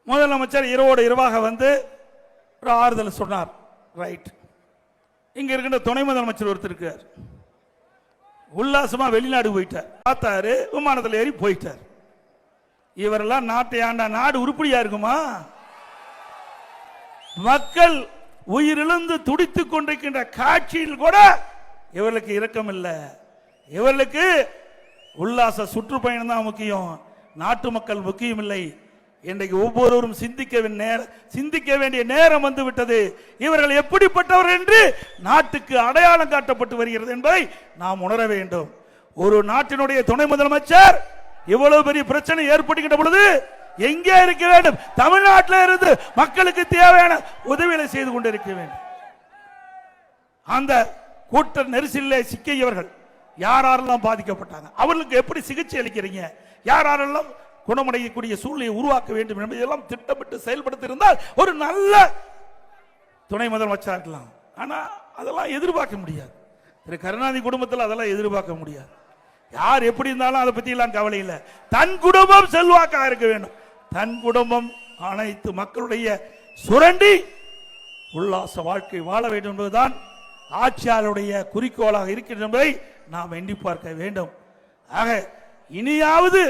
முதலமைச்சர் இரவோடு இரவாக வந்து ஒரு ஆறுதல் சொன்னார். ரைட். இங்க இருக்கின்ற துணை முதலமைச்சர் ஒருத்தர் இருக்கார், உல்லாசமா வெளிநாடு போயிட்டார். பார்த்தாரு, விமானத்தில் ஏறி போயிட்டார். இவரெல்லாம் நாட்டை ஆண்டா நாடு உருப்படியா இருக்குமா? மக்கள் உயிரிழந்து துடித்துக் கொண்டிருக்கின்ற காட்சியில் கூட இவர்களுக்கு இரக்கம் இல்லை. இவர்களுக்கு உல்லாச சுற்றுப்பயணம் தான் முக்கியம், நாட்டு மக்கள் முக்கியம் இல்லை. இன்றைக்கு ஒவ்வொருவரும் சிந்திக்க வேண்டிய நேரம் வந்து விட்டது. இவர்கள் எப்படிப்பட்டவர் என்று நாட்டுக்கு அடையாளம் காட்டப்பட்டு வருகிறது என்பதை நாம் உணர வேண்டும். ஒரு நாட்டினுடைய துணை முதலமைச்சர் இவ்வளவு பெரிய பிரச்சனை ஏற்படுகின்ற பொழுது எங்கே இருக்க வேண்டும்? தமிழ்நாட்டில் இருந்து மக்களுக்கு தேவையான உதவிகளை செய்து கொண்டிருக்க வேண்டும். அந்த கூட்ட நெரிசலில் சிக்கியவர்கள் யாரெல்லாம் பாதிக்கப்பட்டாங்க, அவர்களுக்கு எப்படி சிகிச்சை அளிக்கிறீங்க, யாரெல்லாம் குணமடையக்கூடிய சூழ்நிலையை உருவாக்க வேண்டும் என்பதெல்லாம் திட்டமிட்டு செயல்படுத்தி இருந்தால் ஒரு நல்ல துணை முதலமைச்சராக இருக்கலாம். ஆனா அதெல்லாம் எதிர்பார்க்க முடியாது. திரு கருணாநிதி குடும்பத்தில் அதெல்லாம் எதிர்பார்க்க முடியாது. யார் எப்படி இருந்தாலும் அதை பத்தி எல்லாம் கவலை இல்லை. தன் குடும்பம் செல்வாக்காக இருக்க வேண்டும். தன் குடும்பம் அனைத்து மக்களுடைய சுரண்டி உல்லாச வாழ்க்கை வாழ வேண்டும் என்பதுதான் ஆட்சியாளருடைய குறிக்கோளாக இருக்கிறது என்பதை நாம் எண்ணி பார்க்க வேண்டும். ஆக இனியாவது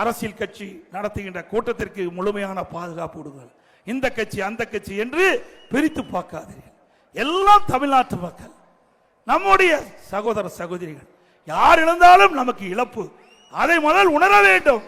அரசியல் கட்சி நடத்துகின்ற கூட்டத்திற்கு முழுமையான பாதுகாப்பு கொடுங்கள். இந்த கட்சி அந்த கட்சி என்று பிரித்து பார்க்காதீர்கள். எல்லாம் தமிழ்நாட்டு மக்கள், நம்முடைய சகோதர சகோதரிகள். யார் இழந்தாலும் நமக்கு இழப்பு, அதை முதல் உணர வேண்டும்.